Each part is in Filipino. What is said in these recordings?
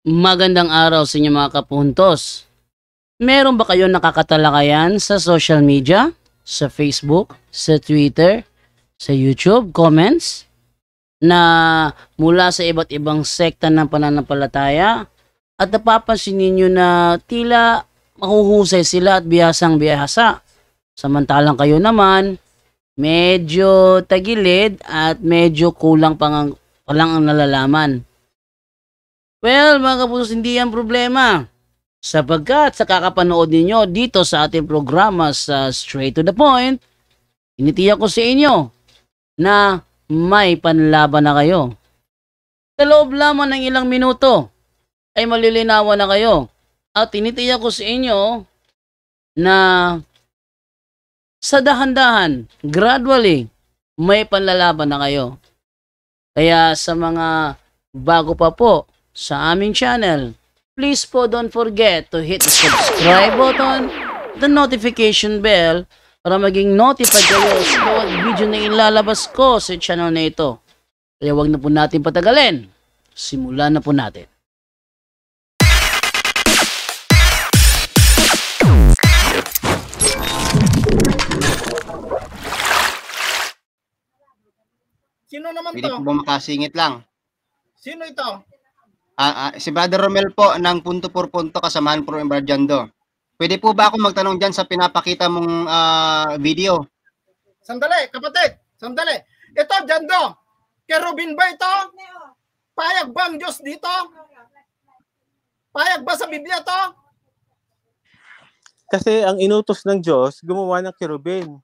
Magandang araw sa inyo mga kapuntos. Meron ba kayong nakakatalakayan sa social media? Sa Facebook, sa Twitter, sa YouTube, comments? Na mula sa iba't ibang sekta ng pananampalataya at napapansin ninyo na tila mahuhusay sila at bihasang bihasa. Samantalang kayo naman, medyo tagilid at medyo kulang palang ang nalalaman. Well, mga kapusos, hindi yan problema. Sapagkat sa kakapanood ninyo dito sa ating programa sa Straight to the Point, initiyak ko sa inyo na may panlaban na kayo. Sa loob lamang ng ilang minuto ay malilinawan na kayo. At tinitiyak ko sa inyo na sa dahan-dahan, gradually, may panlalaban na kayo. Kaya sa mga bago pa po sa aming channel, please po don't forget to hit the subscribe button, the notification bell, para maging notified kayo sa bawat video na ilalabas ko sa channel na ito. Kaya wag na po natin patagalin. Simulan na po natin. Sino naman Pwede to? po ba makasingit lang? Sino ito? Si Brother Romel po ng Punto por Punto kasamahan po ng Embarjando. Pwede po ba ako magtanong dyan sa pinapakita mong video? Sandali, kapatid. Sandali. Ito, Jando. Kerubin ba ito? Payag ba ang Diyos dito? Payag ba sa Biblia to? Kasi ang inutos ng Diyos, gumawa ng kerubin.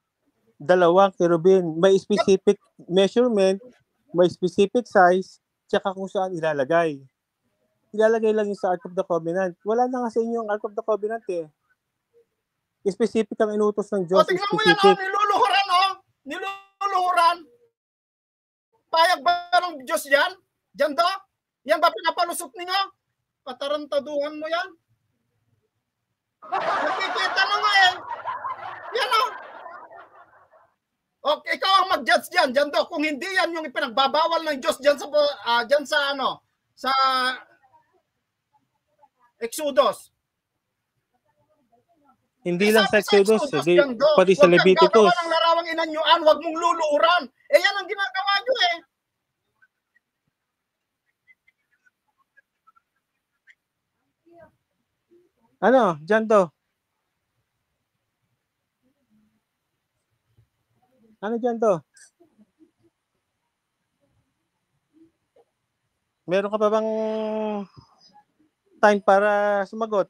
Dalawang kerubin. May specific measurement, may specific size, tsaka kung saan ilalagay. Ilalagay lang yung sa Ark of the Covenant. Wala na nga sa inyo ang Ark of the Covenant eh. Specific ang inutos ng Diyos. O, tingnan mo yan, niluluhuran, niluluhuran. Payag ba ng Diyos yan? Jando? Yan ba pinapalusot ninyo? Patarantaduhan mo yan? Nakikita na nga eh. Yan o. Okay, ikaw ang mag-judge dyan, Jando. Kung hindi yan yung ipinagbabawal ng Diyos dyan sa Exodus. Hindi lang sa Exodus, pati sa Leviticus. Leviticus. Huwag kang gagawa ng larawang inanyuan, huwag mong luluuran. Eh yan ang ginagawa nyo eh. Ano, Jando? Ano Jando? Meron ka pa bang time para sumagot?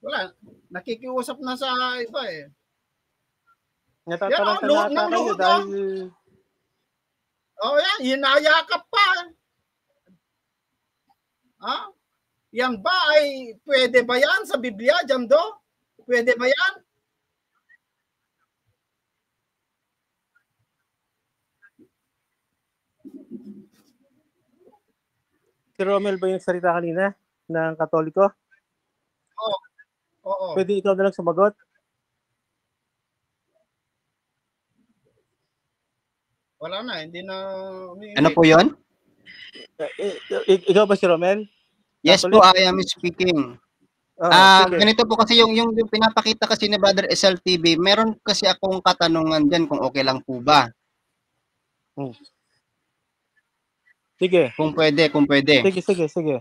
Wala. Nakikiusap na sa iba eh. Natataranta na ata kayo dahil... Oh yan, hinayakap pa. Ha? Yan ba ay pwede ba yan sa Biblia, Jando? Pwede ba yan? Si Romel ba yung nagsalita kanina ng Katoliko? Oo. Pwede ikaw na lang sumagot? Wala na, hindi na... Ano po yon? Ikaw ba si Romel? Yes po, I am speaking. Sige. Ganito po kasi yung pinapakita kasi ni Brother SLTV, meron kasi akong katanungan dyan kung okay lang po ba. Sige. Kung pwede. Sige.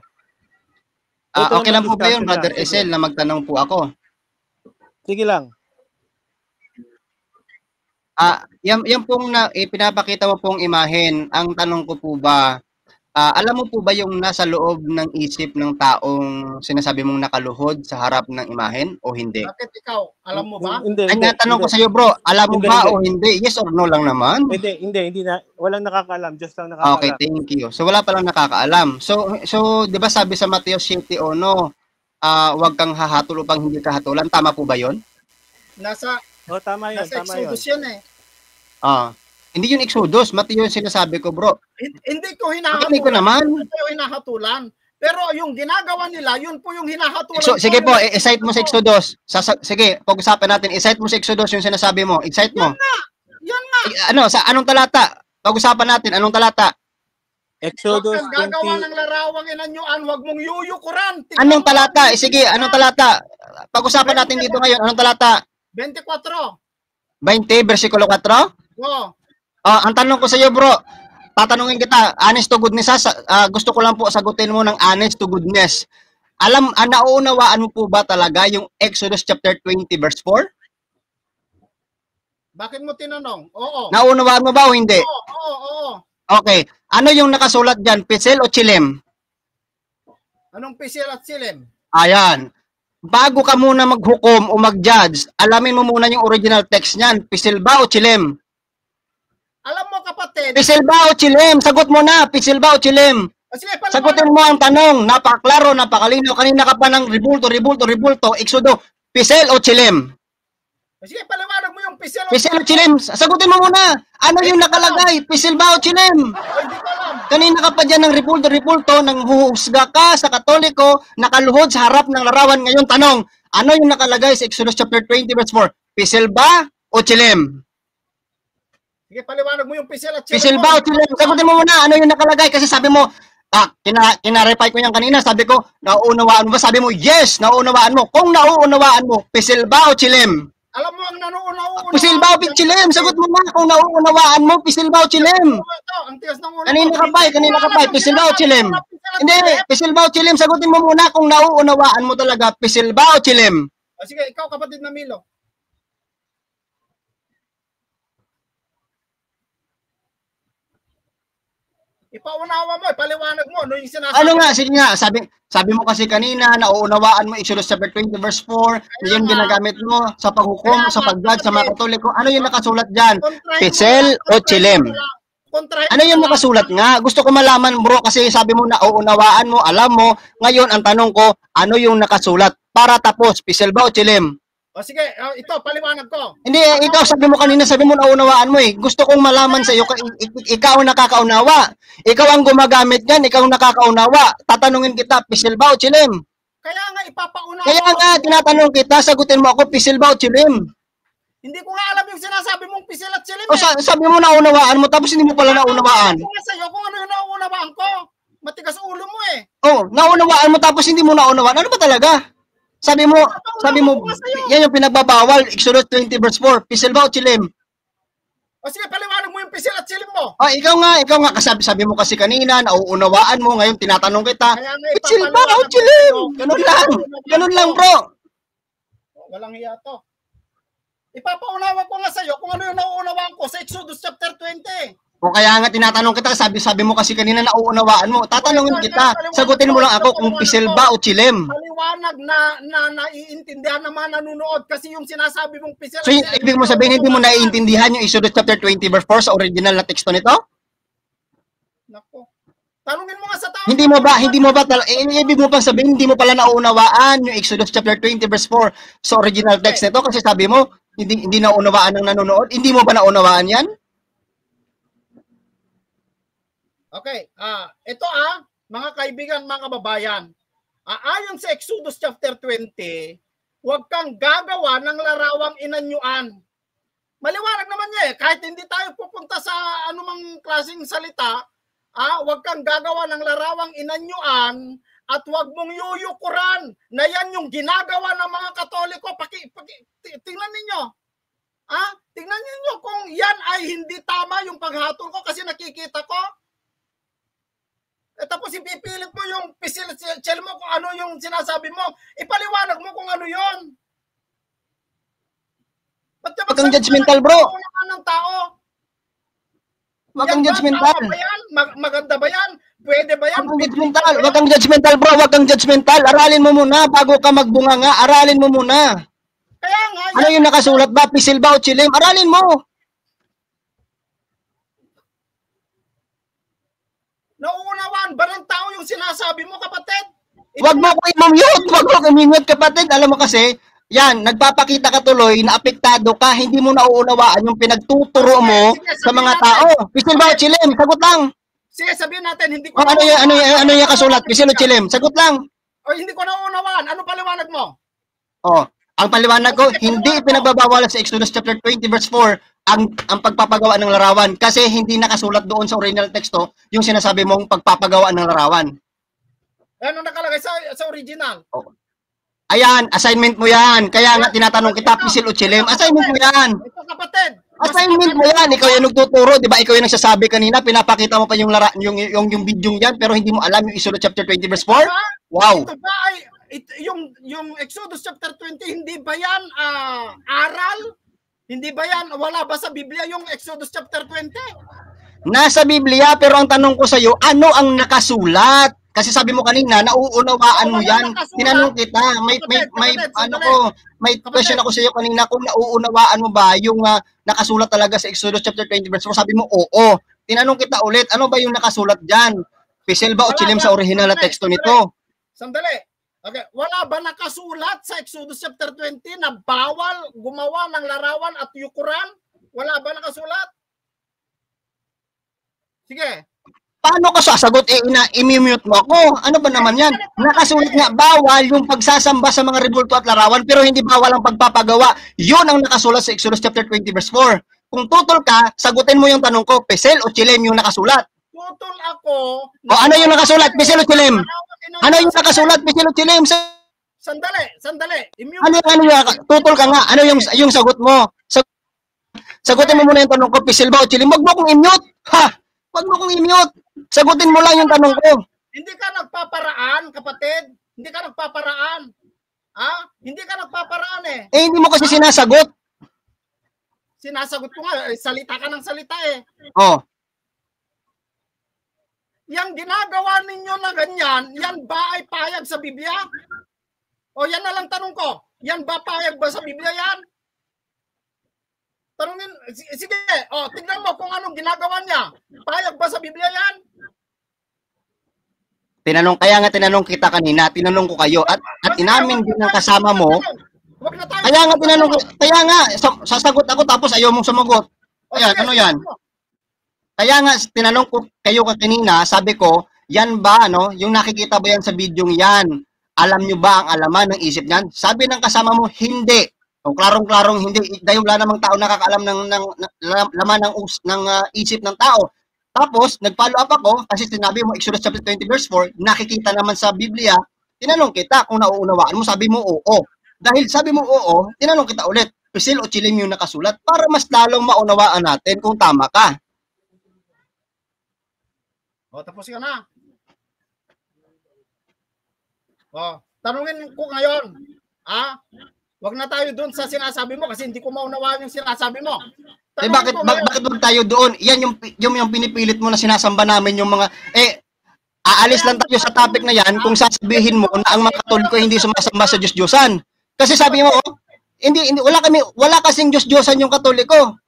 Okay lang po ba yun, Brother SL, na magtanong po ako? Sige lang. Yan pong pinapakita mo pong imahen. Ang tanong ko po ba, alam mo po ba yung nasa loob ng isip ng taong sinasabi mong nakaluhod sa harap ng imahen o hindi? Bakit ikaw? Alam mo ba? Ay, natanong ko sa iyo, bro, alam mo ba o hindi? Yes or no lang naman? Hindi na. Walang nakakaalam. Diyos lang nakakaalam. Okay, thank you. So, wala palang nakakaalam. So di ba sabi sa Mateo 7:1, huwag kang hahatol upang hindi kahatulan. Tama po ba yon? Tama yun. Nasa Exodus yan eh. Hindi yung Exodus. Mateo yung sinasabi ko, bro. Hindi ko hinahatulan. Hindi ko naman. Hindi ko hinahatulan. Pero yung ginagawa nila, yun po yung hinahatulan. So, sige po, i-cite mo sa Exodus. Sige, pag-usapan natin. I-cite mo sa Exodus yung sinasabi mo. I-cite mo. Yan nga. Sa anong talata? Pag-usapan natin, anong talata? Exodus Huwag kang gagawa 20. ng larawang inanyuan, huwag mong yuyukuran. Anong talata? Sige, anong talata? Pag-usapan natin dito ngayon. Anong talata? 24. 20, versikulo 4? Oh, Ang tanong ko sa iyo, bro, tatanungin kita, honest to goodness, gusto ko lang po sagutin mo ng honest to goodness. Nauunawaan mo po ba talaga yung Exodus chapter 20 verse 4? bakit mo tinanong? Oo. Nauunawaan mo ba o hindi? Oo. Okay. Ano yung nakasulat dyan? Pisil o chilim? Anong pisil at silim? Ayan. Bago ka muna maghukom o mag-judge, alamin mo muna yung original text niyan. Pisil ba o chilim? Alam mo kapatid, Pisil ba o chilim? Sagot mo na. Pisil ba o chilim? sige, paliwanag Sagutin mo ang tanong. Napakaklaro, napakalino. Kanina ka pa ng ribulto. Exodo. Pisil o chilim? sige, paliwanag mo yung pisil. Pisil o chilim? Sagutin mo muna. Ano yung nakalagay? Pisil ba o chilim? Hindi ko alam. Kanina ka pa dyan ng ribulto, nang huhusga ka sa Katoliko, nakaluhod sa harap ng larawan. Ngayon, tanong, ano yung nakalagay sa Exodus chapter 20 verse 4? Pisil ba o chilim? Sige, paliwanag mo yung pisil at silim. Pisil ba o chilim? Sagutin mo muna, ano yung nakalagay? Kasi sabi mo, kinareply ko yan kanina, sabi ko, nauunawaan mo ba? Sabi mo, yes, nauunawaan mo. Kung nauunawaan mo, pisil ba o chilim? Alam mo ang nanuunaw. Pisil ba o chilim? Sagot mo na kung nauunawaan mo, pisil ba o chilim? Ito, ang tigas ng ulo. Kanina ka pa, pisil ba o chilim? Hindi, pisil ba o chilim? Sagutin mo muna kung nauunawaan mo talaga, pisil ba o chilim? Sige, ikaw kapatid na Milo. Ipaunawa mo, ipaliwanag mo ano yung sinasabi. Ano nga, sige nga, sabi mo kasi kanina, nauunawaan mo Exodus chapter 20 verse 4, yun ginagamit mo sa paghukom, sa pag-judge, sa mga Katoliko. Ano yung nakasulat dyan? Pisil o chilim? Ano yung nakasulat nga? Gusto ko malaman, bro, kasi sabi mo nauunawaan mo, alam mo. Ngayon, ang tanong ko, ano yung nakasulat? Para tapos, pisil ba o chilim? O sige, ito, paliwanag ko. Hindi, ikaw sabi mo kanina, sabi mo naunawaan mo eh. Gusto kong malaman sa iyo, ikaw ang nakakaunawa. Ikaw ang gumagamit yan, ikaw ang nakakaunawa. Tatanungin kita, pisil ba o chilim? Kaya nga, ipapaunawa. Kaya nga, tinatanong kita, sagutin mo ako, pisil ba o chilim? Hindi ko nga alam yung sinasabi mong pisil at silim. O sabi mo naunawaan mo, tapos hindi mo pala naunawaan. Ako nga sa'yo kung ano yung nauunawaan ko. Matigas ulo mo eh. Oh, naunawaan mo, tapos hindi mo naunawaan. Ano ba talaga? Sabi mo, yan yung pinagbabawal, Exodus 20 verse 4, pisil ba o chilim? O sige, paliwanag mo yung pisil at silim mo. Oh, ikaw nga, sabi mo kasi kanina, nauunawaan mo, ngayon tinatanong kita, Kaya nga, pisil ba o ipapaliwanag chilim? ko. Ganun lang bro. Walang hiya to. Ipapaunawa ko nga sa'yo kung ano yung nauunawaan ko sa Exodus chapter 20. O kaya nga tinatanong kita, sabi mo kasi kanina nauunawaan mo. Tatanungin kita, sagutin mo lang ako kung pisil ba o chilim. Maliwanag na naiintindihan ng mga nanonood kasi yung sinasabi mong pisil. So, ibig mo sabihin, hindi mo naiintindihan yung Exodus chapter 20 verse 4 sa original na teksto nito? Nako. Tanungin mo nga sa tao. Hindi mo ba, ibig mo pang sabihin, hindi mo pala nauunawaan yung Exodus chapter 20 verse 4 sa original text nito kasi sabi mo, hindi naunawaan ng nanonood. Hindi mo ba naunawaan yan? Okay, ito mga kaibigan, mga kababayan. Ayon sa Exodus chapter 20, huwag kang gagawa ng larawang inanyuan. Maliwanag naman niya eh, kahit hindi tayo pupunta sa anumang klaseng salita, huwag kang gagawa ng larawang inanyuan at huwag mong yuyukuran na yan yung ginagawa ng mga Katoliko. Tingnan ninyo. Tingnan ninyo kung yan ay hindi tama yung paghatol ko kasi nakikita ko. Tapos ipipilit mo yung pisil mo kung ano yung sinasabi mo. Ipaliwanag mo kung ano yun. Huwag kang judgmental, bro. Ng tao. Huwag kang judgmental. Maganda ba yan? Pwede ba yan? Huwag kang judgmental. Huwag kang judgmental, bro. Huwag kang judgmental. Aralin mo muna bago ka magbunga nga. Aralin mo muna. Kaya nga. Ano yung nakasulat ba? Pisil ba o chilim? Aralin mo. Nauunawaan ba ng tao yung sinasabi mo, kapatid? Huwag mo ko i-mute. Huwag mo ko i-mute, kapatid. Alam mo kasi, yan, nagpapakita ka tuloy na apektado ka, hindi mo nauunawaan yung pinagtuturo mo sa mga tao. Pisil ba o chilim? Sagot lang. Sige, sabihin natin, hindi ko ano yung kasulat? Pisil o chilim? Sagot lang. O hindi ko nauunawaan. Ano paliwanag mo? Ang paliwanag ko, hindi pinagbabawal sa Exodus chapter 20 verse 4 ang pagpapagawa ng larawan kasi hindi nakasulat doon sa original teksto yung sinasabi mong pagpapagawa ng larawan. Ano nakalagay sa original? Ayan, assignment mo yan. Kaya nga tinatanong kita, pisil o chilim. Assignment mo yan. Ito kapatid. Assignment mo yan. Ikaw yung nagtuturo, di ba? Ikaw yung nagsasabi kanina, pinapakita mo pa yung video yan, pero hindi mo alam yung Exodus chapter 20 verse 4. Wow. Ito ba ay yung Exodus chapter 20, hindi ba yan aral? Hindi ba yan, wala ba sa Biblia yung Exodus chapter 20? Nasa Biblia, pero ang tanong ko sa iyo, ano ang nakasulat? Kasi sabi mo kanina, nauunawaan mo yan. Tinanong kita, may question ako sa iyo kanina kung nauunawaan mo ba yung nakasulat talaga sa Exodus chapter 20 verse 4. Sabi mo, oo. Tinanong kita ulit, ano ba yung nakasulat diyan? Pisil ba o chilim sa original na teksto nito? Sandali. Okay, wala ba nakasulat sa Exodus chapter 20 na bawal gumawa ng larawan at yukuran? Wala ba nakasulat? Sige. Paano ka sasagot? I-mute mo ako. Ano ba naman yan? Nakasulat nga, bawal yung pagsasamba sa mga rebulto at larawan, pero hindi bawal ang pagpapagawa. Yun ang nakasulat sa Exodus chapter 20 verse 4. Kung tutol ka, sagutin mo yung tanong ko, pisil o chilim yung nakasulat? Tutol ako. O ano yung nakasulat, pisil o chilim? Ano yung nakasulat, pisil o chilim? Sandali. Ano yung tutol ka nga? Ano yung sagot mo? Sagutin mo muna yung tanong ko, pisil ba o chilim? Wag mo akong i-mute. Ha! Wag mo akong i-mute. Sagutin mo lang yung tanong ko. Hindi ka nagpaparaan, kapatid. Hindi ka nagpaparaan. Hindi ka nagpaparaan eh. Hindi mo kasi sinasagot. Sinasagot ko nga, salita ka ng salita eh. Oh. Yang ginagawa ninyo na ganyan, yan ba ay payag sa Biblia? O yan na lang tanong ko. Yan ba payag ba sa Biblia yan? Tanungin, sige, tignan mo kung anong ginagawa niya. Payag ba sa Biblia yan? Kaya nga tinanong kita kanina, tinanong ko kayo, at inamin din ng kasama mo. Kaya nga, sasagot ako tapos ayaw mong sumagot. Ayan, ano yan? Kaya nga, tinanong ko kayo kanina, sabi ko, yan ba, yung nakikita ba yan sa video yan? Alam nyo ba ang alaman ng isip niyan? Sabi ng kasama mo, hindi. O klarong-klarong hindi, dahil wala namang tao nakakaalam ng laman ng isip ng tao. Tapos, nag-follow up ako, kasi sinabi mo, Exodus chapter 20 verse 4, nakikita naman sa Biblia, tinanong kita kung nauunawaan mo, sabi mo oo. Dahil sabi mo oo, tinanong kita ulit, pisil o chilim yung nakasulat, para mas lalong maunawaan natin kung tama ka. Tapos ka na. Tanungin ko ngayon, wag na tayo doon sa sinasabi mo kasi hindi ko maunawaan yung sinasabi mo. Bakit wag tayo doon? Yan yung pinipilit mo na sinasamba namin yung mga aalis lang tayo sa topic na yan kung sasabihin mo na ang mga Katoliko hindi sumasamba sa Diyos-Diyosan. Kasi sabi mo, hindi wala kasing Diyos-Diyosan yung Katoliko.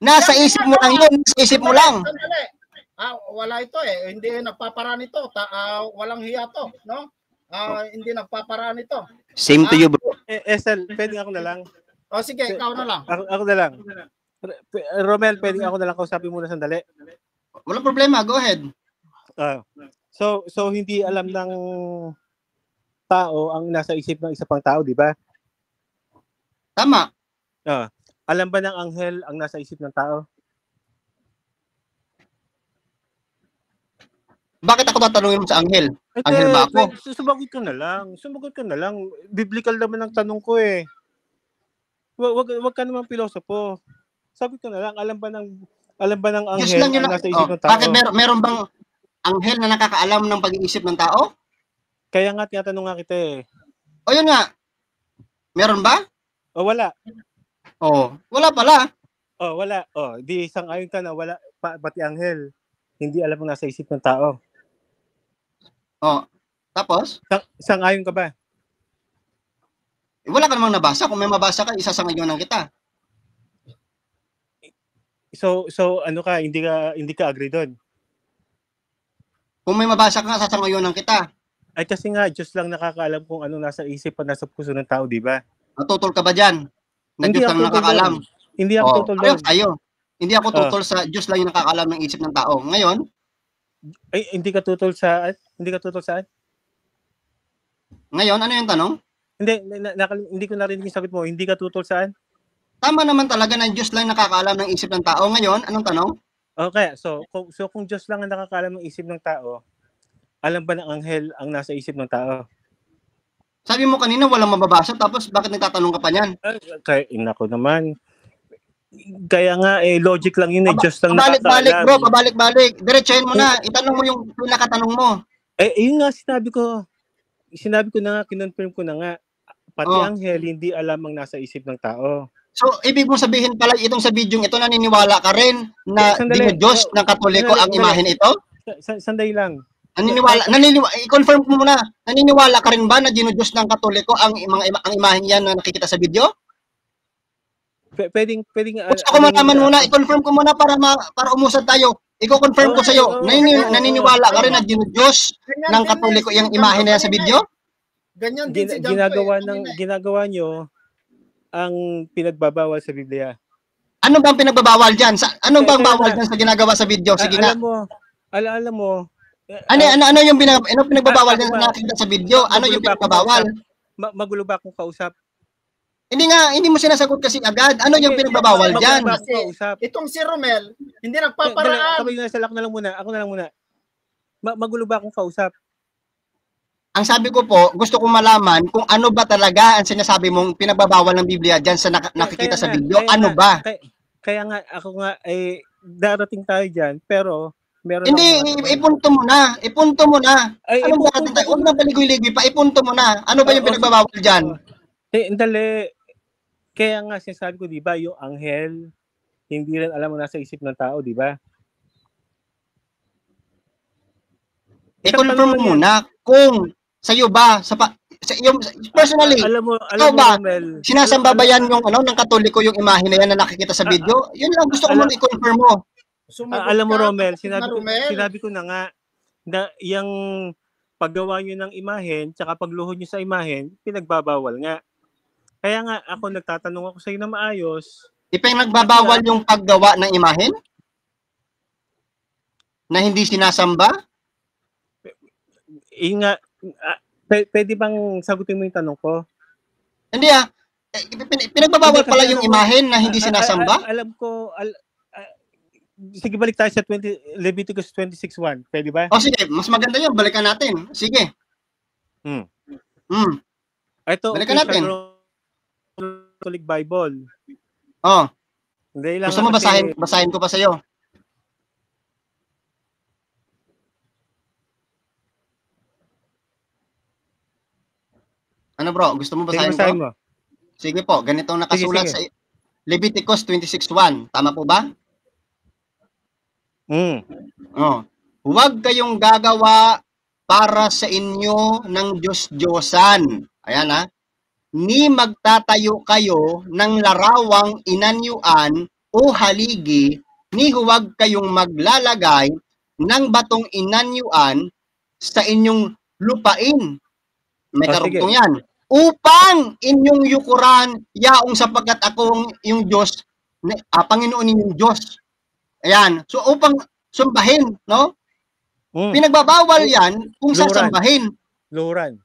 Nasa isip mo lang yun, nasa isip mo lang. Wala ito eh. Hindi nagpaparaan ito. Walang hiya to, no? Hindi nagpaparaan ito. Same to you, bro. Esel, pwede ako na lang. Sige, ikaw na lang. Ako na lang. Romel, pwede ako na lang kausapin muna sandali. Walang problema, go ahead. So hindi alam ng tao ang nasa isip ng isa pang tao, di ba? Tama. Alam ba ng anghel ang nasa isip ng tao? Bakit ako tatanungin mo sa anghel? Anghel ba ako? Sumagot ka na lang. Biblical naman ang tanong ko eh. Wag ka naman pilosopo. Sagot ka na lang. Alam ba ng anghel ang nasa isip ng tao? Bakit meron bang anghel na nakakaalam ng pag-iisip ng tao? Kaya nga tinatanong nga kita eh. O yun nga. Meron ba? O wala. Wala pala. Wala. Di sang-ayon ka na wala pati anghel. Hindi alam ang nasa isip ng tao. Tapos? Sang-ayon ka ba? Wala ka namang nabasa. Kung may mabasa ka, isasangayonan kita. So ano ka, hindi ka agree doon? Kung may mabasa ka, sasangayonan kita. Ay kasi nga, Diyos lang nakakaalam kung ano nasa isip at nasa puso ng tao, di ba? Tutol ka ba dyan? Na Diyos lang nakakaalam. Hindi ako tutol doon. Hindi ako tutol sa Diyos lang yung nakakaalam ng isip ng tao. Ngayon? Ay, hindi ka tutol saan? Ngayon, ano yung tanong? Hindi ko narinig yung sagot mo. Hindi ka tutol saan? tama naman talaga na Diyos lang nakakaalam ng isip ng tao. Ngayon, anong tanong? Okay, so kung Diyos lang ang nakakaalam ng isip ng tao, alam ba ng anghel ang nasa isip ng tao? Sabi mo kanina walang mababasa, tapos bakit nagtatanong ka pa niyan? Kaya, nako naman. Kaya nga, logic lang yun, Diyos lang Pabalik-balik nakakaalam. bro, pabalik-balik. Diretsahin mo na, itanong mo yung pinakatanong mo. Yun nga sinabi ko. Sinabi ko na nga, kinonfirm ko na nga. Pati anghel, hindi alam ang nasa isip ng tao. So, ibig mong sabihin pala, itong sa video ito, naniniwala ka rin na Diyos ng Katoliko ang imahen ito? Sandali lang. I-confirm mo muna, naniniwala ka rin ba na Diyos ng Katoliko ang imahen yan na nakikita sa video? Pwedeng gusto ko malaman muna, i-confirm ko muna para umusad tayo. I-confirm ko sa iyo, naniniwala ka rin na Diyos ng Katoliko yung imahen na yan sa video? Ganyan din si ginagawa nyo ang pinagbabawal sa Biblia. Ano bang pinagbabawal diyan? Ano bang bawal diyan sa ginagawa sa video? Sige nga. Alam mo. Ano yung pinagbabawal diyan sa nakikita sa video? Ano yung pinagbabawal? Magulo ba akong kausap? Hindi mo sinasagot kasi agad. Ano yung pinagbabawal diyan? Itong si Romel, hindi nagpaparaan. Ako na lang muna. Magulo ba akong kausap? Ang sabi ko po, gusto kong malaman kung ano ba talaga ang sinasabi mong pinagbabawal ng Biblia diyan sa nakikita sa video. Ano ba? Kaya nga ako nga darating tayo diyan, pero meron ipunto mo na. Ano ba natin tayo? Huwag na paligoy-ligoy pa. Ipunto mo na. Ano ba yung pinagbabawal diyan? Dali. Kaya nga sinasabi ko, di ba, yung anghel, hindi rin alam mo nasa isip ng tao, di ba? I-confirm mo muna kung sa'yo ba, personally, alam mo, ba, Romel, sinasamba ba yan yung ng Katoliko yung imahe na yan na nakikita sa video? Yun lang gusto ko muna i-confirm mo. Alam mo, Romel, sinabi ko na nga na yung paggawa nyo ng imahen tsaka pagluhod nyo sa imahen, pinagbabawal nga. Kaya nga ako nagtatanong ako sa iyo na maayos. Ipinagbabawal yung paggawa ng imahen? Na hindi sinasamba? Pwede bang sagutin mo yung tanong ko? Hindi pinagbabawal pala yung imahen na hindi sinasamba? Alam ko, sige, balik tayo sa Leviticus 26:1. Pwede ba? Sige, mas maganda yun. Balikan natin. Sige. Ito, balikan natin. Catholic Bible. Gusto mo basahin ko pa sa'yo? Ano bro, gusto mo basahin ko? Mo. Sige po, ganitong nakasulat sa Leviticus 26:1. Tama po ba? Huwag kayong gagawa para sa inyo ng Diyos-Diyosan. Ayan ni magtatayo kayo ng larawang inanyuan o haligi, ni huwag kayong maglalagay ng batong inanyuan sa inyong lupain. May karugtong yan. Upang inyong yukuran yaong sapagkat akong yung Diyos, Panginoon ninyong Diyos. Ayan. So upang sumbahin, no? Pinagbabawal yan kung sasambahin. Luhuran.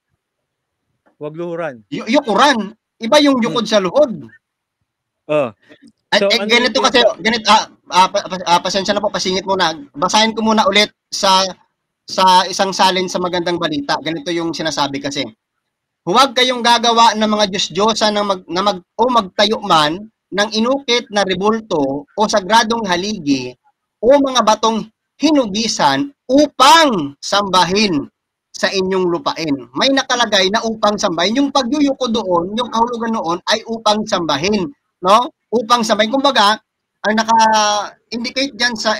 Huwag luhuran. Yukuran. Iba yung yukod sa luhod. Ganito kasi, pasensya na po, pasingit muna. Basahin ko muna ulit sa isang salin sa Magandang Balita. Ganito yung sinasabi kasi. Huwag kayong gagawa ng mga Diyos-Diyosa magtayo man ng inukit na rebulto o sagradong haligi o mga batong hinugisan upang sambahin sa inyong lupain. May nakalagay na upang sambahin. Yung pagyuyuko doon, yung kahulugan noon ay upang sambahin, no? Upang sambahin. Kumbaga, ang naka-indicate diyan sa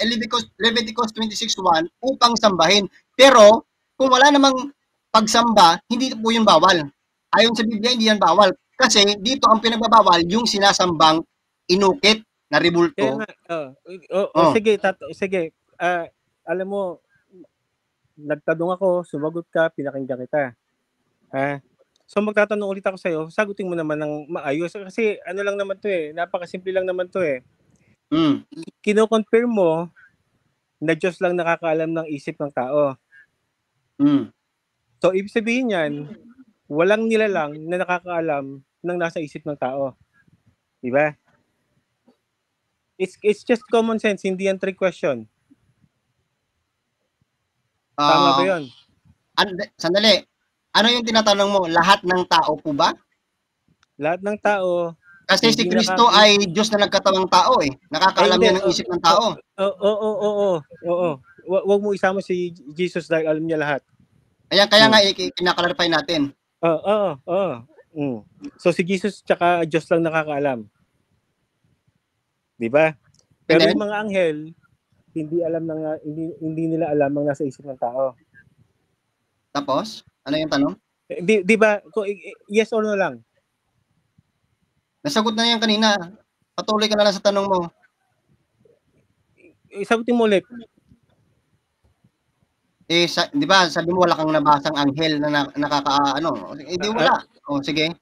Leviticus 26:1, upang sambahin. Pero kung wala namang pagsamba, hindi po 'yun bawal. Ayon sa Biblia, hindi yan bawal. Kasi dito ang pinagbabawal yung sinasambang inukit na rebulto. Sige. Alam mo, nagtanong ako, sumagot ka, pinakinggan kita. So magtatanong ulit ako sa'yo, sagutin mo naman ng maayos. Kasi ano lang naman to napakasimple lang naman to Kino-confirm mo na Diyos lang nakakaalam ng isip ng tao. So ibig sabihin yan, walang nilalang na nakakaalam ng nasa isip ng tao. Diba? It's just common sense, hindi yan trick question. Tama ba 'yon? Sandali. Ano yung tinatanong mo? Lahat ng tao po ba? Lahat ng tao Kasi si hindi Kristo ay Diyos na nagkatawang tao eh. Nakakaalam hindi. niya ng isip ng tao. Oo. Wag mo isama si Jesus dahil alam niya lahat. Kaya nga kinaklarify natin. Oo. So si Jesus tsaka Diyos lang nakakaalam. 'Di ba? Pero And then, yung mga anghel hindi nila alam ang nasa isip ng tao. tapos, ano yung tanong? Di ba? Yes or no lang? Nasagot na yan kanina. Patuloy ka na lang sa tanong mo. Sagutin mo ulit. Di ba, sabi mo wala kang nabasang anghel na nakakaano. Hindi wala. Sige.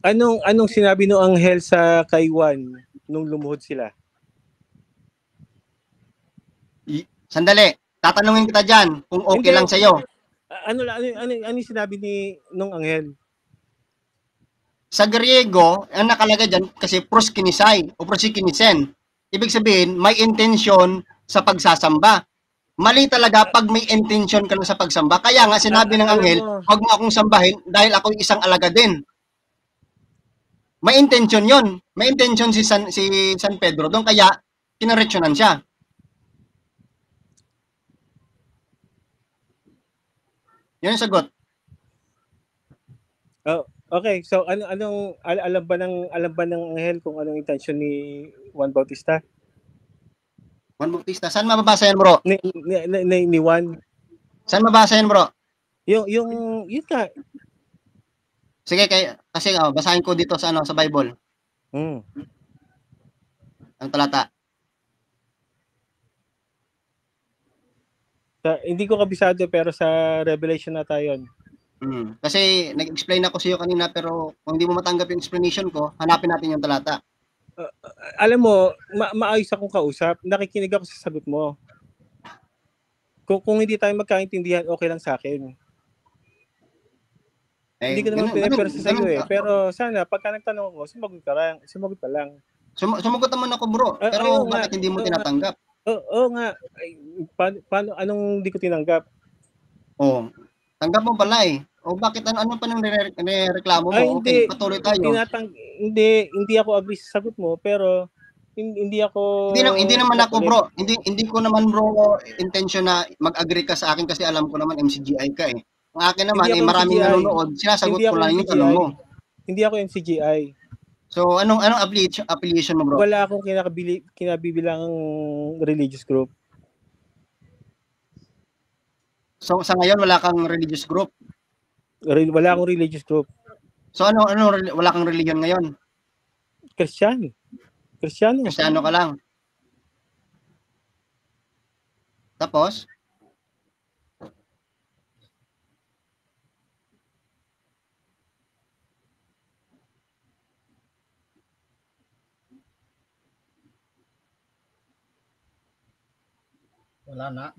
Anong sinabi ng anghel sa kay Juan nung lumuhod sila? Sandali. Tatanungin kita dyan kung okay lang sa'yo. Ano yung sinabi nung anghel? Sa Griego, ang nakalagay dyan kasi proskinisai o proskinisен. Ibig sabihin, may intention sa pagsasamba. Mali talaga pag may intention ka na sa pagsamba. Kaya nga sinabi ng anghel, huwag mo akong sambahin dahil ako isang alaga din. May intention yon. May intention si San Pedro doon kaya kinaretsyonan siya. Yun ang sagot. Okay, so alam ba ng anghel kung anong intention ni Juan Bautista? Juan Bautista, saan mababasa yan, bro? Ni Juan. Saan mababasa yan, bro? Yun ka. Sige, kasi basahin ko dito sa Bible. Ang talata. Hindi ko kabisado pero sa Revelation na tayo yun. Kasi nag-explain ako sa iyo kanina pero kung hindi mo matanggap yung explanation ko, hanapin natin yung talata. Alam mo, maayos akong kausap. Nakikinig ako sa sagot mo. Kung hindi tayo magkaintindihan, okay lang sa akin. Hindi ko naman pinapersa sa iyo eh. Pero sana, pagka nagtanong ako, sumagot ka lang. Sumagot naman ako, bro. Pero bakit hindi mo tinatanggap? Oo nga. Paano, anong hindi ko tinanggap? Tanggap mo pala eh. Bakit ano pa nang reklamo mo? Okay, patuloy tayo. Hindi ako agree sa sagot mo, pero hindi ako Hindi naman ako, bro. Hindi ko naman, bro, intention na mag-agree ka sa akin kasi alam ko naman MCGI ka eh. Ang akin naman maraming nanonood, sinasagot ko lang yung tanong mo. Hindi ako MCGI. So anong affiliation mo, bro? Wala akong kinabibilangang religious group. So sa ngayon wala kang religious group? Wala akong religious group. So wala kang religion ngayon? Kristiyano. Kristiyano ka lang. Tapos?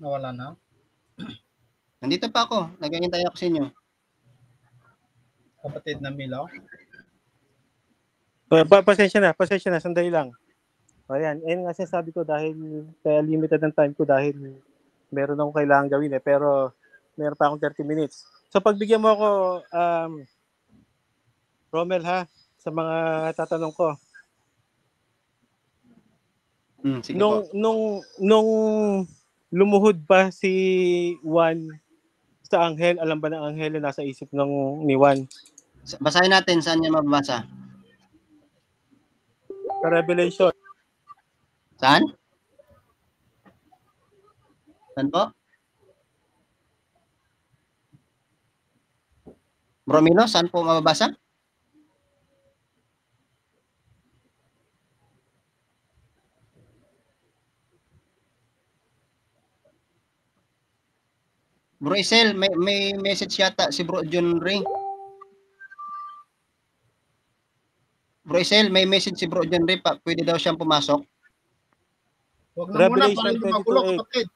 Nawala na. Nandito pa ako. Naghihintay ako sa inyo. Kapatid na Milo. Pasensya na. Sandali lang. Ayan. Ayun nga sinasabi ko dahil kaya limited ang time ko dahil meron akong kailangan gawin eh. Pero meron pa akong 30 minutes. So pagbigyan mo ako, Romel ha, sa mga tatanong ko. Sige nung lumuhod pa si Juan sa anghel, alam ba ng anghel na nasa isip ni Juan? Basahin natin, saan niya mababasa? Sa Revelation. Saan? Saan po? Bro Milo, saan po mababasa? Bro Isel, may message yata si Bro John Ray. Bro Isel, may message si Bro John Ray pa. Pwede daw siyang pumasok. Wag na muna para hindi magulo, kapatid.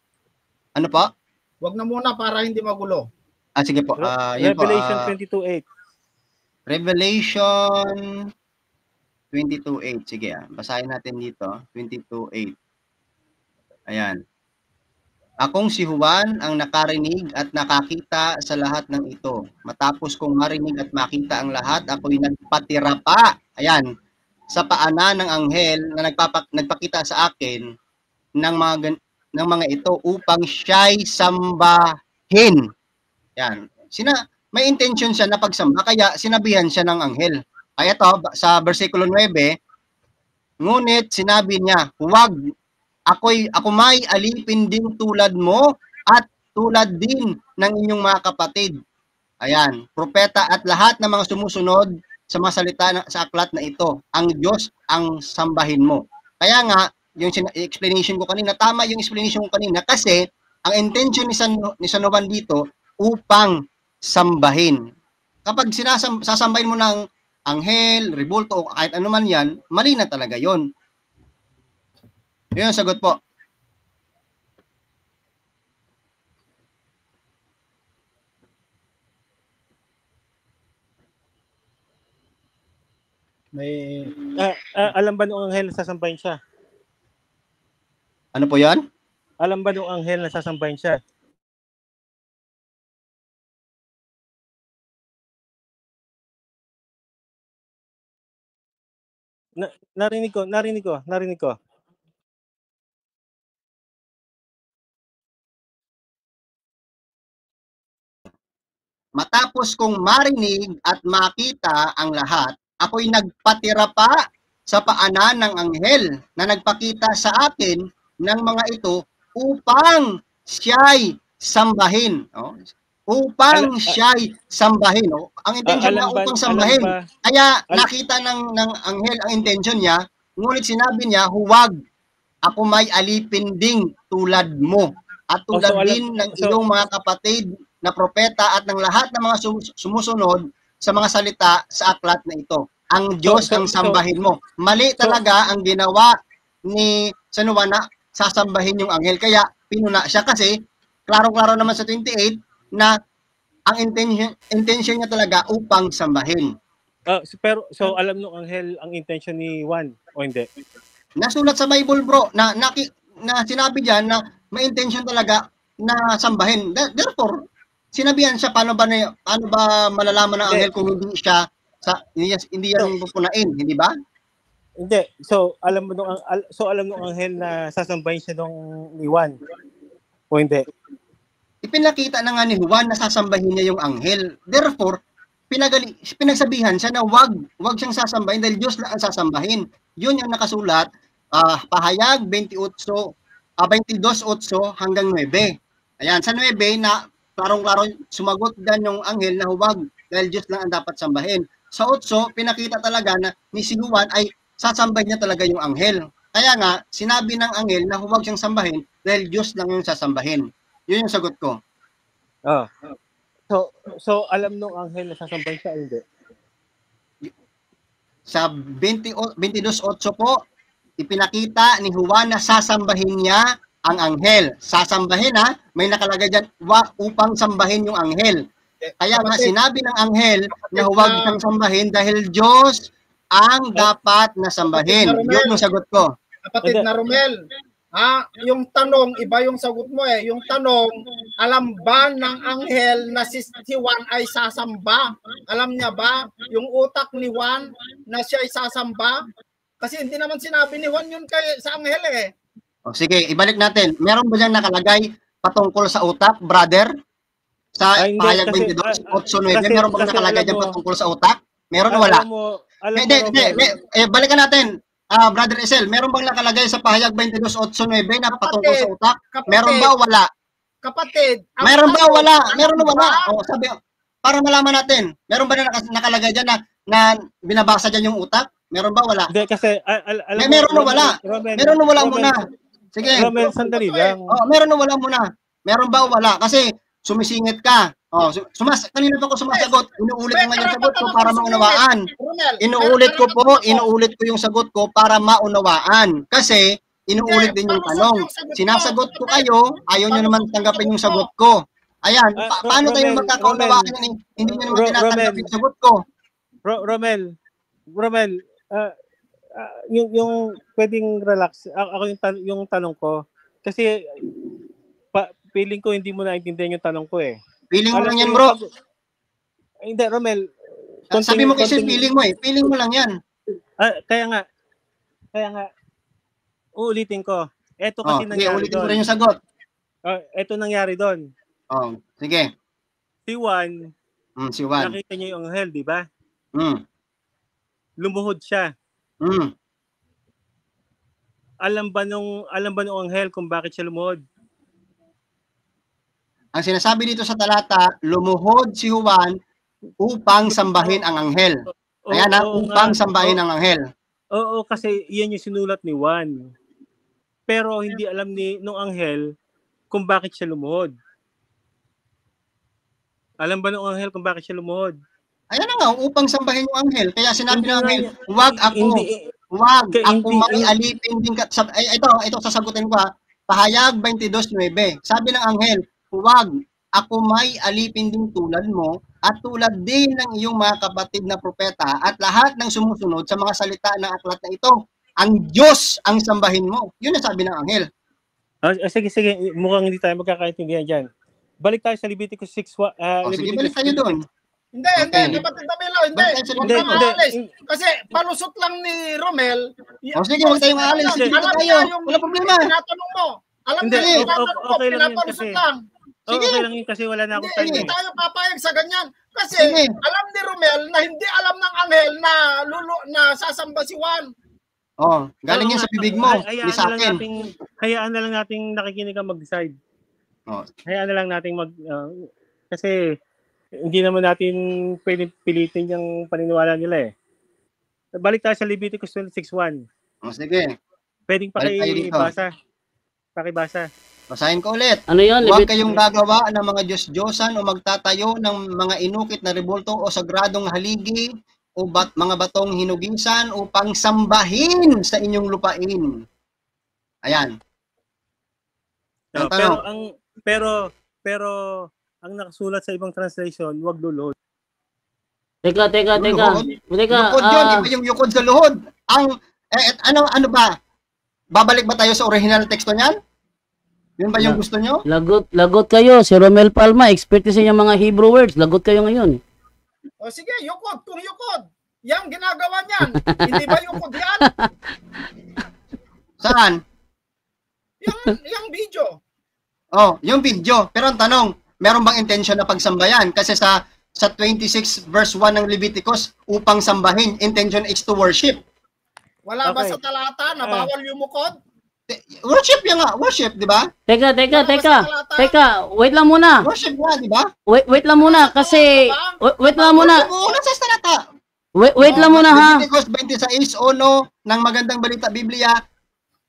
Ano pa? Wag na muna para hindi magulo. Sige po. Revelation 22:8. Revelation 22:8. Sige, basahin natin dito. 22:8. Ayan. Akong si Juan ang nakarinig at nakakita sa lahat ng ito. Matapos kong marinig at makita ang lahat, ako'y nagpatira pa. Ayan. Sa paanan ng anghel na nagpakita sa akin ng mga ito upang siya'y sambahin. Yan. May intention siya na pagsamba, kaya sinabihan siya ng anghel. Kaya ito, sa versikulo 9, ngunit sinabi niya, huwag, ako may alipin din tulad mo at tulad din ng inyong mga kapatid. Ayan, propeta at lahat ng mga sumusunod sa mga salita sa aklat na ito. Ang Diyos ang sambahin mo. Kaya nga, yung explanation ko kanina, tama yung explanation ko kanina kasi ang intention ni San Juan dito upang sambahin. Kapag sasambahin mo ng anghel, rebulto, o kahit ano man yan, mali na talaga yon. Yun ang sagot po. May alam ba nung anghel na sasambahin siya? Ano po yan? Alam ba nung anghel na sasambahin siya? Narinig ko. Matapos kong marinig at makita ang lahat, ako'y nagpatira pa sa paanan ng anghel na nagpakita sa akin ng mga ito upang siya'y sambahin. No? Upang siya'y sambahin. No? Ang intention niya upang sambahin. Kaya nakita ng anghel ang intention niya, ngunit sinabi niya, huwag, ako may alipin ding tulad mo. At tulad din ng iyong mga kapatid na propeta at ng lahat ng mga sumusunod sa mga salita sa aklat na ito. Ang Diyos ang sambahin mo. Mali talaga ang ginawa ni San Juan na sasambahin yung anghel. Kaya pinuna siya kasi klaro-klaro naman sa 28 na ang intention niya talaga upang sambahin. Pero alam nung anghel ang intention ni Juan o hindi? Nasulat sa Bible, bro, na sinabi diyan na may intention talaga na sambahin. Therefore, sinabihan siya paano ba malalaman ng anghel kung hindi siya hindi yan pupunain, hindi ba? Hindi. So alam nung anghel na sasambahin siya ni Juan o hindi? Ipinakita na nga ni Juan na sasambahin niya yung anghel. Therefore, pinagsabihan siya na wag siyang sasambahin dahil Diyos lang ang sasambahin. Yun yung nakasulat, pahayag 22:8 hanggang 9. Ayan, sa 9 na klarong-klaro sumagot din yung anghel na huwag dahil Diyos lang ang dapat sambahin. Sa 8, pinakita talaga na ni si Juan ay sasambahin niya talaga yung anghel. Kaya nga, sinabi ng anghel na huwag siyang sambahin dahil Diyos lang yung sasambahin. Yun yung sagot ko. So alam nung anghel na sasambahin siya o hindi? Sa 22:8 po, ipinakita ni Juan na sasambahin niya ang anghel. Sasambahin may nakalagay dyan, upang sambahin yung anghel. Kaya nga sinabi ng anghel na huwag siyang sambahin dahil Diyos ang dapat na sambahin. Yun yung sagot ko. Kapatid na Romel, yung tanong, iba yung sagot mo eh. Yung tanong, alam ba ng anghel na si Juan ay sasamba? Alam niya ba yung utak ni Juan na siya ay sasamba? Kasi hindi naman sinabi ni Juan yun sa anghel eh. Sige, ibalik natin. Meron ba diyang nakalagay patungkol sa utak, brother? Sa pahayag 22:8-9, meron bang nakalagay dyan patungkol sa utak? Meron o wala? Balikan natin. Brother Esel, meron bang nakalagay sa pahayag 22:8-9 na patungkol sa utak? Meron ba o wala? Kapatid. Meron ba o wala? Meron o wala? Sabi, para malaman natin, meron ba na nakalagay dyan na binabasa dyan yung utak? Meron ba o wala? Hindi, kasi meron o wala? Meron o wala muna? Sige. Romel, sandali lang. Meron o wala muna? Meron ba o wala? Kasi sumisingit ka. Kanina pa ako sumasagot. Inuulit ko nga yung sagot ko para maunawaan. Inuulit ko yung sagot ko para maunawaan. Kasi inuulit din yung tanong. Sinasagot ko kayo, ayaw nyo naman tanggapin yung sagot ko. Ayan, paano tayo magkakaunawaan? Hindi nyo naman tinatanggap yung sagot ko. Romel, yung pwedeng relax. Ako yung tanong ko. Kasi feeling ko hindi mo naintindihan yung tanong ko eh. Feeling mo Alam lang ko yan, yung bro. Hindi, Romel. Sabi mo kasi feeling mo eh. Feeling mo lang yan. Kaya nga, uulitin ko. Ito kasi nangyari ulitin mo doon. rin yung sagot. Ito nangyari doon. Sige. Si Juan, Si Juan. nakita niya yung anghel, di ba? Mm. Lumuhod siya. Mm. Alam ba nung anghel kung bakit siya lumuhod? Ang sinasabi dito sa talata, lumuhod si Juan upang sambahin ang anghel. Kaya upang sambahin ang anghel. Oo, kasi yan yung sinulat ni Juan. Pero hindi alam nung anghel kung bakit siya lumuhod. Alam ba nung anghel kung bakit siya lumuhod? Ayan na nga, upang sambahin yung anghel. Kaya sinabi ng anghel, huwag ako may alipin din ka. Ito, sasagutin ko ha. Pahayag 22:9. Sabi ng anghel, huwag ako may alipin din tulad mo at tulad din ng iyong mga kapatid na propeta at lahat ng sumusunod sa mga salita ng aklat na ito. Ang Diyos ang sambahin mo. Yun ang sabi ng anghel. Sige. Mukhang hindi tayo magkakaintindihan dyan. Balik tayo sa Leviticus 6. Sige, balik tayo doon. Hindi, kapatid Damilo, hindi. Huwag kang aalis. Kasi palusot lang ni Romel. Sige, huwag tayong aalis. Dito tayo. Wala problema. Tinatanong mo. Alam mo, tinatanong mo, pinapalusot lang. Okay lang yun kasi wala na akong time. Hindi tayo papayag sa ganyan. Kasi alam ni Romel na hindi alam ng anghel na sasamba si Juan. Galing yan sa bibig mo, ni sa akin. Hayaan na lang nating nakikinig ang mag-decide. Hayaan na lang nating kasi hindi naman natin pwedeng pilitin yung paniniwala nila eh. Balik tayo sa Leviticus 26:1. Sige. Pwedeng pakibasa. Basahin ko ulit. Ano yun? Huwag kayong gagawa ng mga Diyos-Diyosan o magtatayo ng mga inukit na rebulto o sagradong haligi o mga batong hinuginsan upang sambahin sa inyong lupain. Ayan. Pero ang nakasulat sa ibang translation, huwag luluhod. Teka. Lukod yun, iba yung yukod sa luhod. Ano ba? Babalik ba tayo sa original teksto niyan? Yun ba yung gusto nyo? Lagot kayo. Si Romel Palma, expertise niya mga Hebrew words. Lagot kayo ngayon. O sige, yukod. Kung yukod, yang ginagawa niyan. Hindi ba yukod yan? Saan? Yung video. Yung video. Pero ang tanong, meron bang intention na pagsambayan? Kasi sa 26 verse 1 ng Leviticus, upang sambahin, intention is to worship. Wala ba sa talata na bawal yumukod? Worship yan nga, worship, di ba? Teka, wait lang muna. Worship nga, di ba? Wait lang muna kasi wait lang muna. Nasa talata. Wait lang muna ha. Leviticus 26:1 ng Magandang Balita Biblia,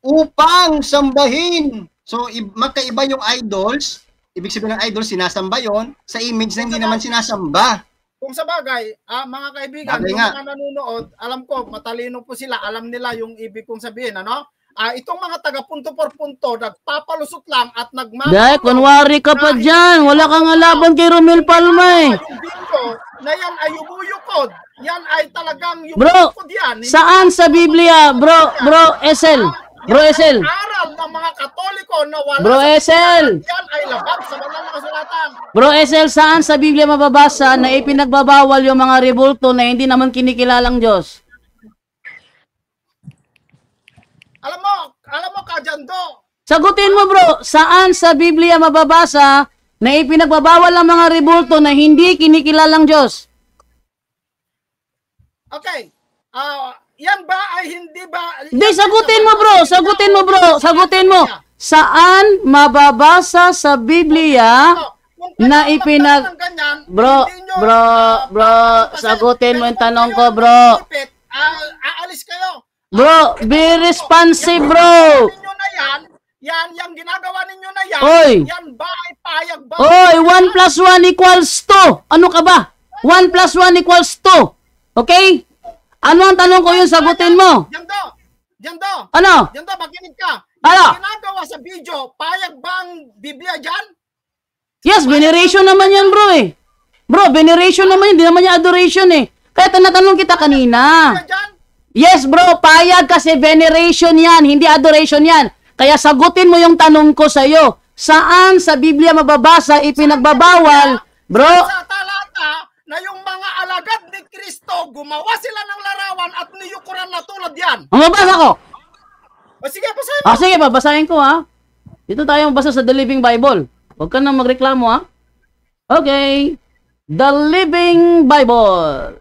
upang sambahin. So magkaiba yung idols. Ibig sabihin ng idol, sinasamba yon sa image na hindi naman sinasamba. Kung sa bagay, mga kaibigan, yung mga nanonood, alam ko, matalino po sila, alam nila yung ibig kong sabihin, ano? Itong mga taga-punto por punto, nagpapalusot lang at Dahil, kunwari ka pa dyan, wala kang laban kay Romel Palma eh. Yung video na yan ay yumuyukod, yan ay talagang Bro, yumuyukod yan. saan sa Biblia, bro, Esel? Bro Esel. Aral ng mga Katoliko na wala Bro Esel. Yan ay labag sa banal na kasulatan. Bro Esel, saan sa Biblia mababasa na ipinagbabawal yung mga rebulto na hindi naman kinikilalang Diyos? Alam mo Kajando. Sagutin mo bro, saan sa Biblia mababasa na ipinagbabawal ang mga rebulto na hindi kinikilalang Diyos? Okay. Yan ba ay hindi ba? Hindi, sagutin mo bro. Sagutin mo. Saan mababasa sa Biblia na Bro, sagutin mo yung tanong ko bro. Aalis kayo. Bro, be responsive bro. Yan, yung ginagawa ninyo na yan. Oy. Yan ba ay payag ba? Oy, 1 + 1 = 2. Ano ka ba? 1 + 1 = 2. Okay? Ano ang tanong ko yung sagutin mo? Jando. Ano? Jando, makinig ka. Ano? Yung ginagawa sa video, payag ba ang Biblia dyan? Yes, veneration naman yan bro eh. Bro, veneration naman yun. Hindi naman yan adoration eh. Kaya tinatanong kita kanina. Yes bro, payag kasi veneration yan, hindi adoration yan. Kaya sagutin mo yung tanong ko sa iyo. Saan sa Biblia mababasa ipinagbabawal, bro? Sa talata na yung mga alagad ni Kristo, gumawa sila ng larawan at niyukuran na tulad yan. Ang mabasa ko. O sige, basahin mo. Sige, babasahin ko ha. Dito tayo magbasa sa The Living Bible. Huwag ka nang magreklamo ha. Okay. The Living Bible.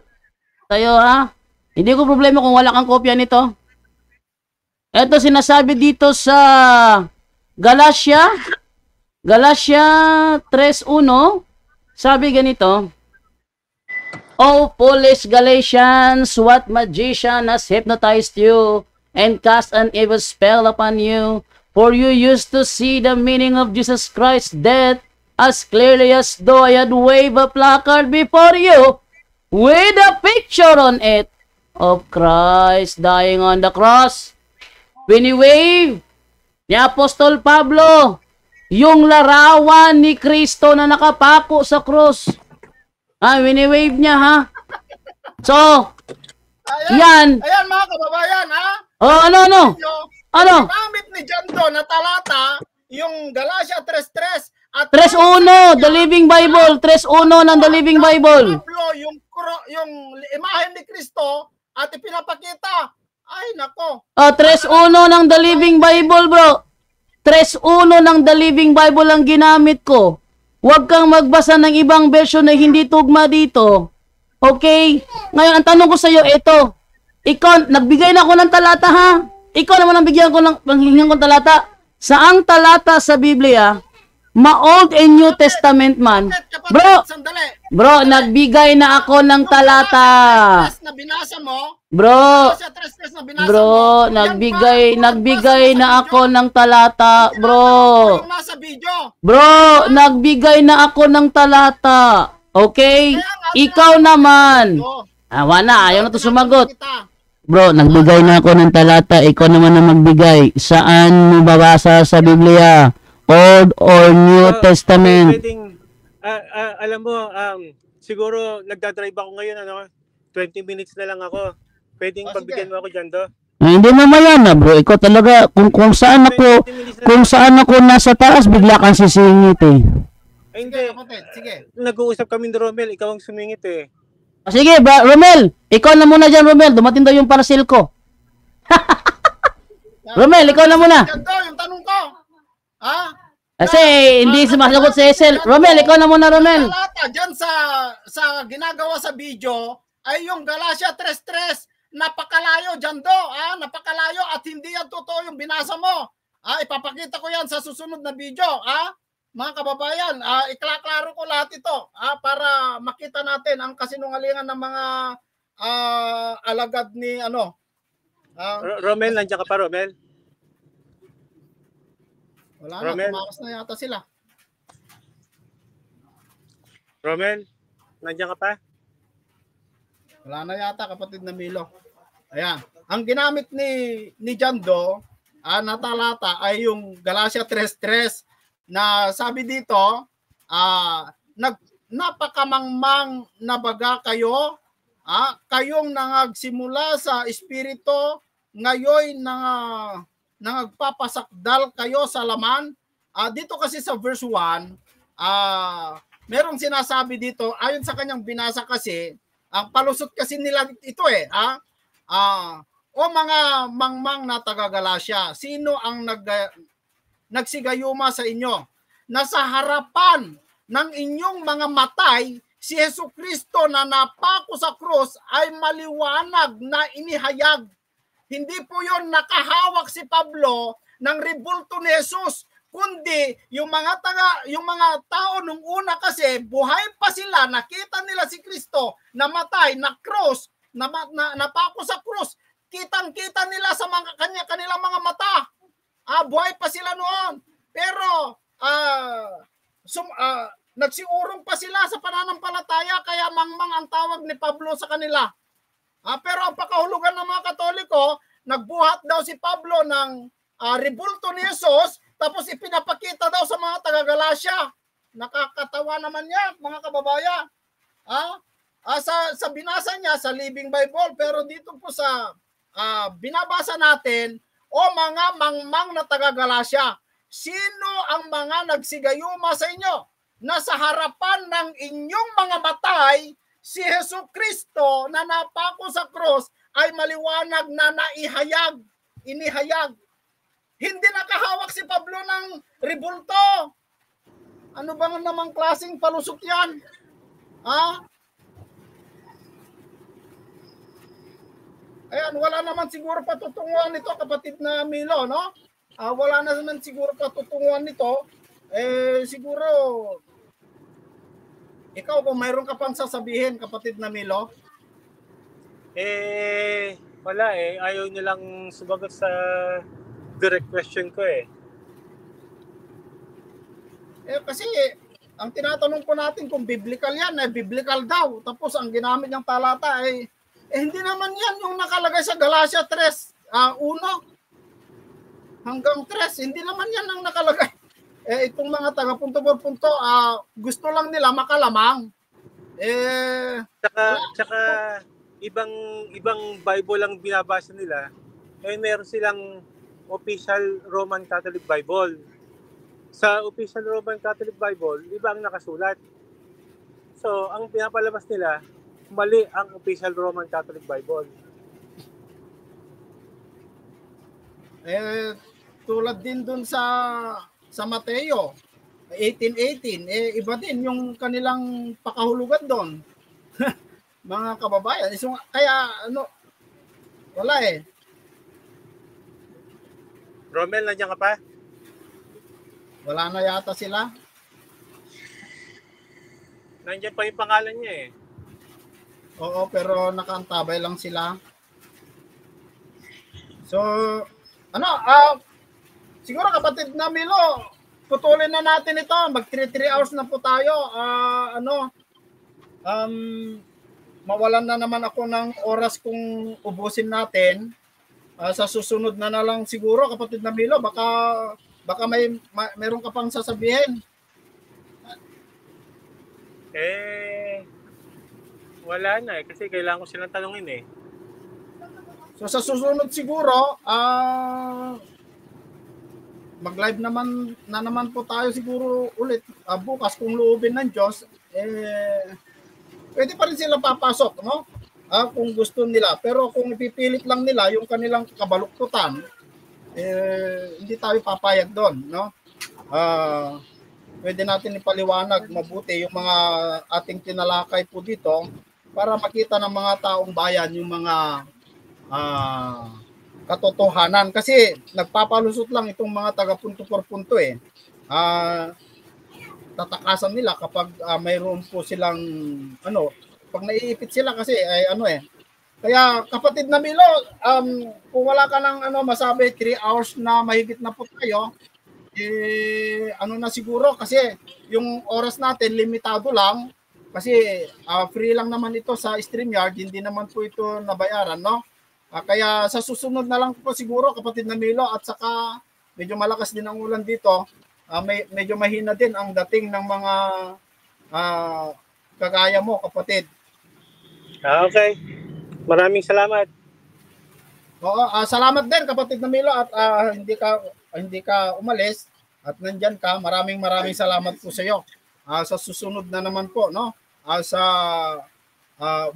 Tayo ha. Hindi ko problema kung wala kang kopya nito. Ito sinasabi dito sa Galatia 3:1. Sabi ganito, O foolish Galatians, what magician has hypnotized you and cast an evil spell upon you? For you used to see the meaning of Jesus Christ's death as clearly as though I had waved a placard before you with a picture on it of Christ dying on the cross. Wini-wave ni Apostol Pablo yung larawan ni Kristo na nakapako sa cross. Wini-wave niya ha. So, yan. Ayan mga kababayan ha. Ano? Gamit ni Jando na talata, yung Galatia 3:3 at 3:1, The Living Bible. 3:1 ng The Living Bible. Pablo, yung imahen ni Kristo at ipinapakita. Ay, nako. 3:1 ng The Living Bible, bro. 3:1 ng The Living Bible ang ginamit ko. Huwag kang magbasa ng ibang version na hindi tugma dito. Okay? Ngayon, ang tanong ko sa iyo, ito. Ikaw, nagbigay na ako ng talata, ha? Ikaw naman ang bigyan ko ng panghingan kong talata. Saang talata sa Biblia, ma-Old and New Testament man. Bro, nagbigay na ako ng talata. Na binasa mo, Bro, mo, nagbigay na ako ng talata, bro. yung nasa video. Bro, nagbigay na ako ng talata. Okay? Ikaw naman. Wala, ayaw na to sumagot. Bro, nagbigay na ako ng talata. Ikaw naman ang magbigay. Saan mo babasa sa Biblia? Old or New Testament? Pwedeng, alam mo, siguro nagdadrive ako ngayon, 20 minutes na lang ako. Pwedeng pagbigyan mo ako dyan, do? Hindi mamaya na, bro. Ikaw talaga, kung saan ako nasa taas, bigla kang sisingit eh. Ay, hindi. Sige. Nag-uusap kami ni Romel, ikaw ang sumingit eh. Sige, Romel. Ikaw na muna dyan, Romel. Dumating daw yung parcel ko. Romel, ikaw na muna. Jando, yung tanong ko. Ha? Kasi hindi sumasagot sa SL. Romel, ikaw na muna, Romel. Talata dyan sa ginagawa sa video ay yung Galatia 3:3. Napakalayo, Jando. Napakalayo at hindi yan totoo yung binasa mo. Ipapakita ko yan sa susunod na video. Mga kababayan, iklaklaro ko lahat ito para makita natin ang kasinungalingan ng mga alagad ni Romel, nandiyan ka pa, Romel? Wala Romel? na, tumakas na yata sila. Romel, nandiyan ka pa? Wala na yata, kapatid na Milo. Ayan. Ang ginamit ni Jando na talata ay yung Galatia 3:3 na sabi dito, napakamangmang na baga kayo, kayong nangagsimula sa espiritu, ngayon nangagpapasakdal kayo sa laman. Dito kasi sa verse 1, merong sinasabi dito, ayon sa kanyang binasa kasi, ang palusot kasi nila ito o mga mangmang na taga-Galacia, sino ang nagsigayuma sa inyo? Nasa harapan ng inyong mga matay, si Jesucristo na napako sa krus ay maliwanag na inihayag. Hindi po yon nakahawak si Pablo ng rebulto ni Jesus, kundi yung mga tao nung una kasi buhay pa sila, nakita nila si Kristo namatay, na cross, napako sa krus. Kitang-kita nila sa kanilang mga mata. Buhay pa sila noon. Pero nagsiurong pa sila sa pananampalataya, kaya mangmang ang tawag ni Pablo sa kanila. Pero ang pakahulugan ng mga Katoliko, nagbuhat daw si Pablo ng rebulto ni Jesus, tapos ipinapakita daw sa mga taga-Galacia. Nakakatawa naman yan, mga kababayan. Sa binasa niya sa Living Bible, pero dito po sa binabasa natin, o mga mangmang na taga-Galasya, sino ang mga nagsigayuma sa inyo na sa harapan ng inyong mga matay, si Jesucristo na napako sa cross ay maliwanag na inihayag. Hindi nakahawak si Pablo ng ribulto. Ano ba namang klaseng palusot yan? Ayan, wala naman siguro patutunguhan nito, kapatid na Milo, no? Wala naman siguro patutunguhan nito. Siguro, ikaw kung mayroon ka pang sasabihin, kapatid na Milo? Wala eh. Ayaw nilang sumagot sa direct question ko eh. Kasi ang tinatanong ko natin kung biblical yan, biblical daw. Tapos ang ginamit niyang talata ay hindi naman yan yung nakalagay sa Galatia 3, 1 hanggang 3. Hindi naman yan ang nakalagay. Itong mga taga-punto-punto, gusto lang nila makalamang. Tsaka ibang Bible lang binabasa nila. Meron silang official Roman Catholic Bible. Sa official Roman Catholic Bible, iba ang nakasulat. So, ang pinapalabas nila, mali ang official Roman Catholic Bible. Tulad din dun sa Mateo 18:18, iba din yung kanilang pakahulugan doon. Mga kababayan, kaya wala eh. Romel, nandiyan ka pa? Wala na yata sila. Nandiyan pa yung pangalan niya eh. Oo, pero nakaantabay lang sila. So, siguro kapatid na Milo, putulin na natin ito. Mag 3 hours na po tayo. Mawalan na naman ako ng oras kung ubusin natin. Sa susunod na lang siguro, kapatid na Milo, baka mayroon ka pang sasabihin. Wala na eh, kasi kailangan ko silang tanungin eh. So sa susunod siguro, mag-live naman po tayo siguro ulit bukas kung loobin ng Diyos. Pwede pa rin sila papasok, no? Kung gusto nila. Pero kung ipipilit lang nila yung kanilang kabaluktutan, hindi tayo papayag doon, no? Pwede natin ipaliwanag mabuti yung mga ating tinalakay po dito para makita ng mga taong bayan yung mga katotohanan. Kasi nagpapalusot lang itong mga taga-punto por punto eh. Tatakasan nila kapag mayroon po silang pag naiipit sila kasi ay Kaya kapatid na Milo, kung wala ka ng masabi, 3 hours na mahigit na po tayo, na siguro kasi yung oras natin limitado lang kasi free lang naman ito sa StreamYard, hindi naman po ito nabayaran, no? Kaya sa susunod na lang po siguro, kapatid na Milo, at saka medyo malakas din ang ulan dito, medyo mahina din ang dating ng mga kagaya mo, kapatid. Okay. Maraming salamat. Oo, salamat din, kapatid na Milo, at hindi ka umalis at nandyan ka. Maraming salamat po sa iyo. Sa susunod na naman po, no?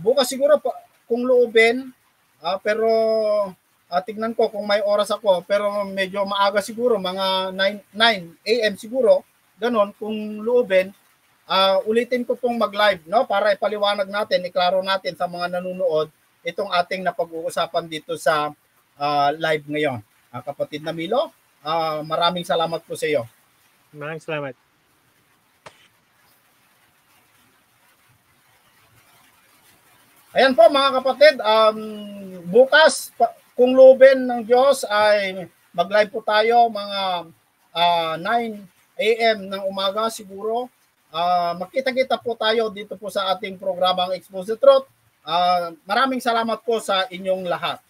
Bukas siguro kung loobin, pero tignan ko kung may oras ako, pero medyo maaga siguro, mga 9 a.m. siguro, ganon, kung loobin, ulitin ko pong mag-live, no? Para ipaliwanag natin, iklaro natin sa mga nanonood itong ating napag-uusapan dito sa live ngayon. Kapatid na Milo, maraming salamat po sa iyo. Maraming salamat. Ayan po mga kapatid, bukas kung loobin ng Diyos ay mag-live po tayo mga 9 a.m. ng umaga siguro. Magkita-kita po tayo dito po sa ating programang Expose the Truth. Maraming salamat po sa inyong lahat.